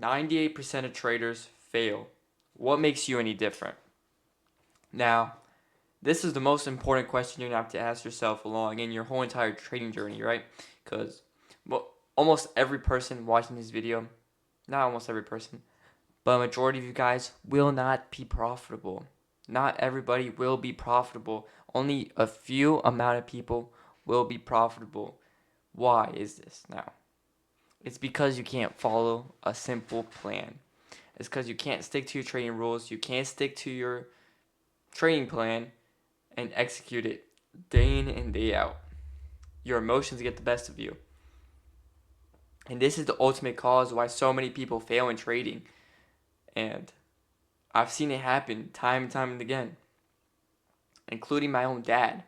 98% of traders fail. What makes you any different? Now, this is the most important question you're going to have to ask yourself along in your whole entire trading journey, right? Because almost every person watching this video, not almost every person, but a majority of you guys will not be profitable. Not everybody will be profitable. Only a few amount of people will be profitable. Why is this now? It's because you can't follow a simple plan. It's because you can't stick to your trading rules. You can't stick to your trading plan and execute it day in and day out. Your emotions get the best of you. And this is the ultimate cause why so many people fail in trading. And I've seen it happen time and time and again, including my own dad.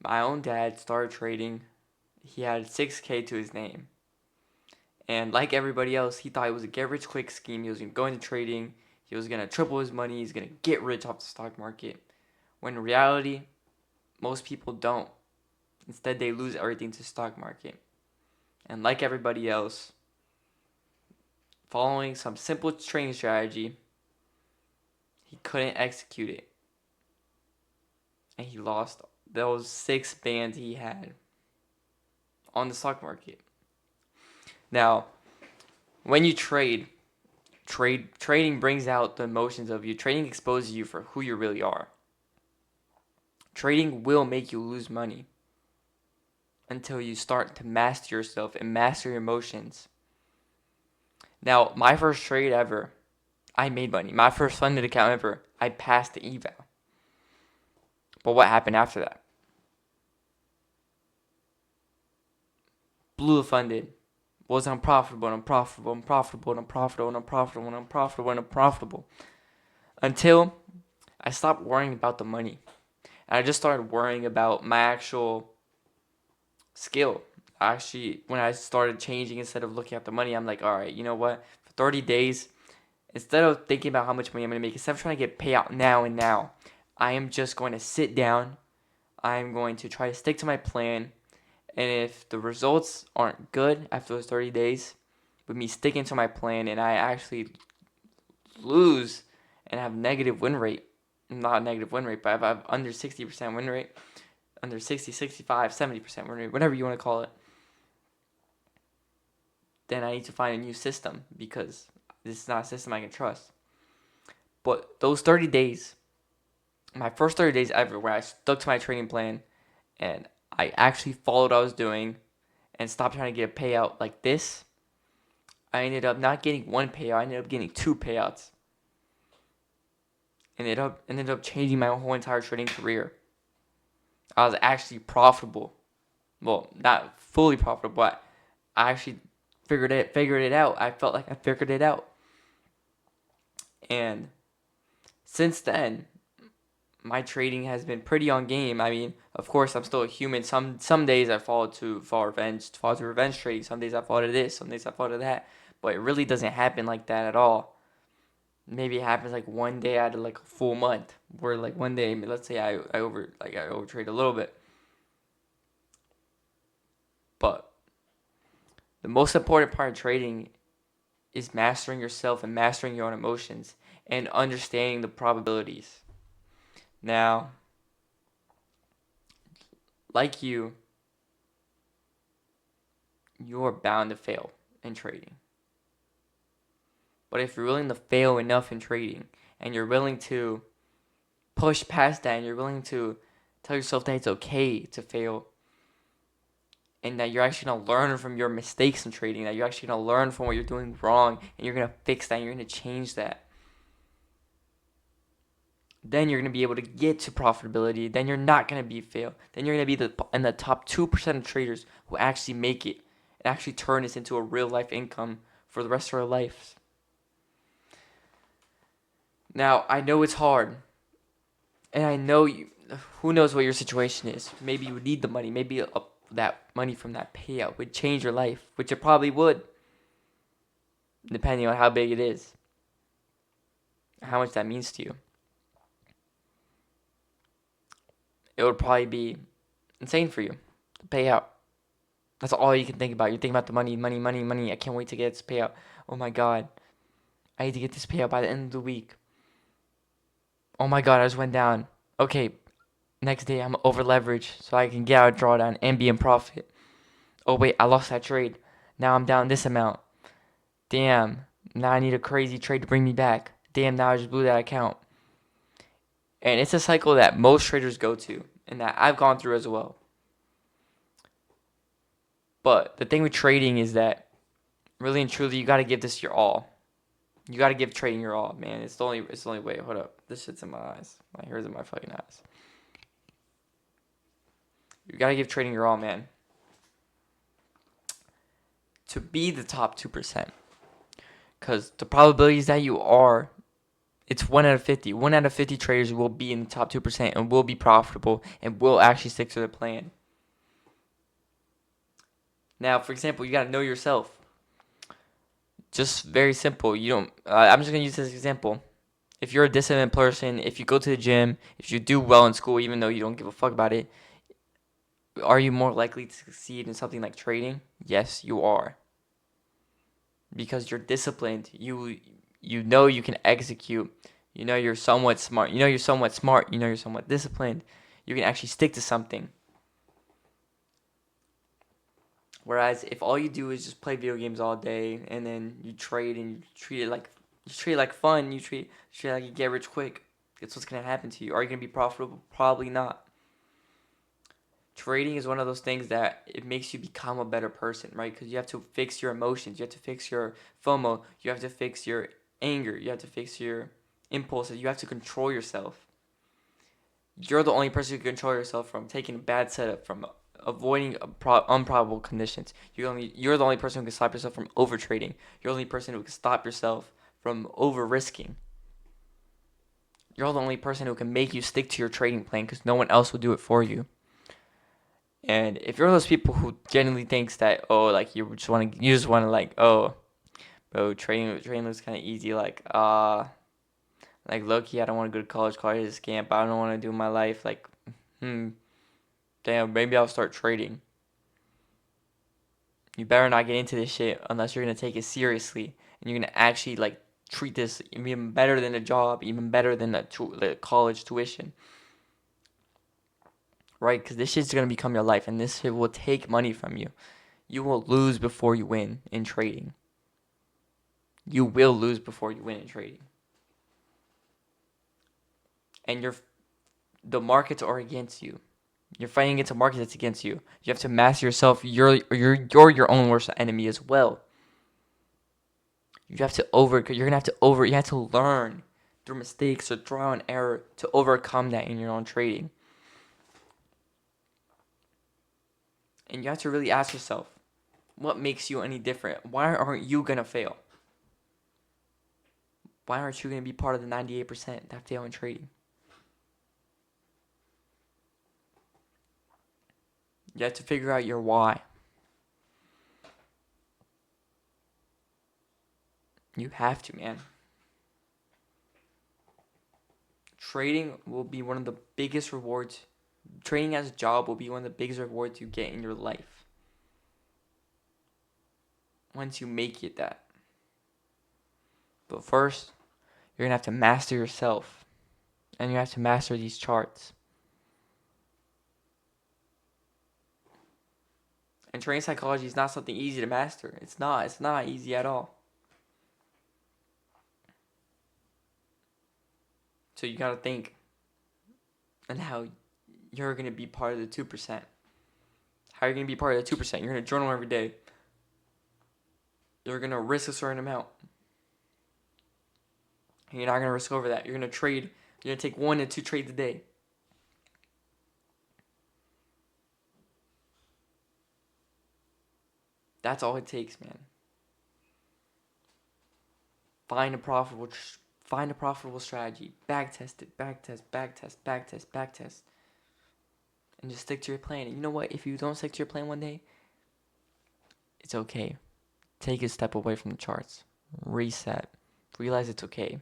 My own dad started trading. He had 6K to his name. And like everybody else, he thought it was a get rich quick scheme. He was going to go into trading. He was going to triple his money. He's going to get rich off the stock market. When in reality, most people don't. Instead, they lose everything to the stock market. And like everybody else, following some simple trading strategy, he couldn't execute it. And he lost those 6 bands he had on the stock market. Now, when you trading brings out the emotions of you. Trading exposes you for who you really are. Trading will make you lose money until you start to master yourself and master your emotions. Now, my first trade ever, I made money. My first funded account ever, I passed the eval. But what happened after that? Blew the funded. Was unprofitable and unprofitable and unprofitable and unprofitable and unprofitable and unprofitable and unprofitable. Until I stopped worrying about the money. And I just started worrying about my actual skill. Actually, when I started changing instead of looking at the money, I'm like, all right, you know what? For 30 days, instead of thinking about how much money I'm going to make, instead of trying to get payout now and now, I am just going to sit down. I'm going to try to stick to my plan. And if the results aren't good after those 30 days, with me sticking to my plan and I actually lose and have negative win rate, not a negative win rate, but I have under 60% win rate, under 60, 65, 70% win rate, whatever you want to call it, then I need to find a new system because this is not a system I can trust. But those 30 days, my first 30 days ever, where I stuck to my training plan and I actually followed what I was doing and stopped trying to get a payout like this, I ended up not getting one payout. I ended up getting 2 payouts. And it ended up changing my whole entire trading career. I was actually profitable. Well, not fully profitable, but I actually figured it out. I felt like I figured it out. And since then, my trading has been pretty on game. I mean, of course, I'm still a human. Some days I fall to revenge trading. Some days I fall to this. Some days I fall to that. But it really doesn't happen like that at all. Maybe it happens like one day out of like a full month, where like one day, let's say I overtrade a little bit. But the most important part of trading is mastering yourself and mastering your own emotions and understanding the probabilities. Now, like you're bound to fail in trading. But if you're willing to fail enough in trading and you're willing to push past that and you're willing to tell yourself that it's okay to fail and that you're actually going to learn from your mistakes in trading, that you're actually going to learn from what you're doing wrong and you're going to fix that and you're going to change that, then you're going to be able to get to profitability. Then you're not going to be fail. Then you're going to be in the top 2% of traders who actually make it and actually turn this into a real life income for the rest of our lives. Now, I know it's hard. And I know who knows what your situation is. Maybe you need the money. Maybe that money from that payout would change your life, which it probably would, depending on how big it is, how much that means to you. It would probably be insane for you to pay out. That's all you can think about. You're thinking about the money, money, money, money. I can't wait to get this payout. Oh my god, I need to get this payout by the end of the week. Oh my god, I just went down. Okay, next day I'm over leveraged so I can get out a drawdown and be in profit. Oh wait, I lost that trade. Now I'm down this amount. Damn. Now I need a crazy trade to bring me back. Damn, now I just blew that account. And it's a cycle that most traders go to and that I've gone through as well. But the thing with trading is that really and truly you got to give this your all. You got to give trading your all, man. It's the only way. Hold up. This shit's in my eyes. My hair's in my fucking eyes. You got to give trading your all, man. To be the top 2%. Cuz the probabilities that you are, it's 1 out of 50. 1 out of 50 traders will be in the top 2% and will be profitable and will actually stick to their plan. Now, for example, you got to know yourself. Just very simple. You don't. I'm just gonna use this example. If you're a disciplined person, if you go to the gym, if you do well in school, even though you don't give a fuck about it, are you more likely to succeed in something like trading? Yes, you are. Because you're disciplined. You know you can execute. You know you're somewhat smart. You know you're somewhat smart. You know you're somewhat disciplined. You can actually stick to something. Whereas if all you do is just play video games all day and then you trade and you treat it like fun, you treat it like you get rich quick, it's what's gonna happen to you. Are you gonna be profitable? Probably not. Trading is one of those things that it makes you become a better person, right? Because you have to fix your emotions, you have to fix your FOMO, you have to fix your anger, you have to fix your impulses, you have to control yourself. You're the only person who can control yourself from taking a bad setup, from avoiding unprobable conditions. You're the only person who can stop yourself from over trading. You're the only person who can stop yourself from over risking. You're the only person who can make you stick to your trading plan because no one else will do it for you. And if you're one of those people who genuinely thinks that, oh, like you just want to like, oh, bro, trading looks kind of easy, like low key, I don't want to go to college. College is a scam. I don't want to do my life. Like, damn, maybe I'll start trading. You better not get into this shit unless you're gonna take it seriously and you're gonna actually like treat this even better than a job, even better than the college tuition, right? Because this shit's gonna become your life, and this shit will take money from you. You will lose before you win in trading. You will lose before you win in trading, and the markets are against you. You're fighting against a market that's against you. You have to master yourself. You're your own worst enemy as well. You have to learn through mistakes or trial and error to overcome that in your own trading. And you have to really ask yourself, what makes you any different? Why aren't you gonna fail? Why aren't you gonna be part of the 98% that fail in trading? You have to figure out your why. You have to, man. Trading will be one of the biggest rewards. Trading as a job will be one of the biggest rewards you get in your life. Once you make it that. But first, you're going to have to master yourself. And you have to master these charts. And trading psychology is not something easy to master. It's not. It's not easy at all. So you got to think on how you're going to be part of the 2%. How are you going to be part of the 2%? You're going to journal every day. You're going to risk a certain amount. And you're not going to risk over that. You're going to trade. You're going to take 1 to 2 trades a day. That's all it takes, man. Find a profitable strategy. Backtest it. Backtest. And just stick to your plan. And you know what? If you don't stick to your plan one day, it's okay. Take a step away from the charts. Reset. Realize it's okay.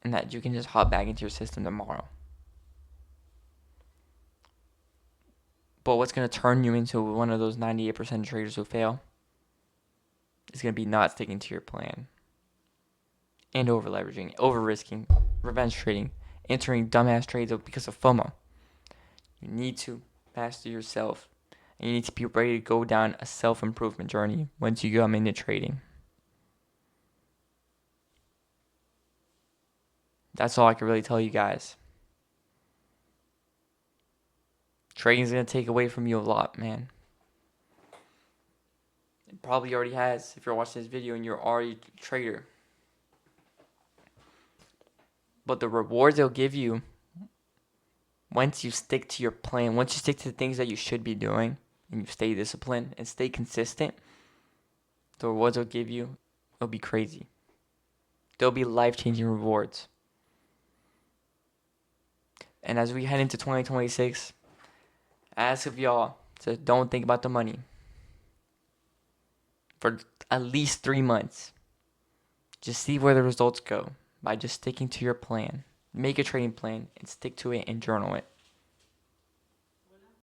And that you can just hop back into your system tomorrow. But what's going to turn you into one of those 98% of traders who fail is going to be not sticking to your plan and over leveraging, over risking, revenge trading, entering dumbass trades because of FOMO. You need to master yourself, and you need to be ready to go down a self-improvement journey once you come into trading. That's all I can really tell you guys. Trading is going to take away from you a lot, man. It probably already has if you're watching this video and you're already a trader. But the rewards they'll give you once you stick to your plan, once you stick to the things that you should be doing, and you stay disciplined and stay consistent, the rewards they'll give you will be crazy. They'll be life-changing rewards. And as we head into 2026, I ask of y'all to don't think about the money for at least 3 months. Just see where the results go by just sticking to your plan. Make a trading plan and stick to it and journal it.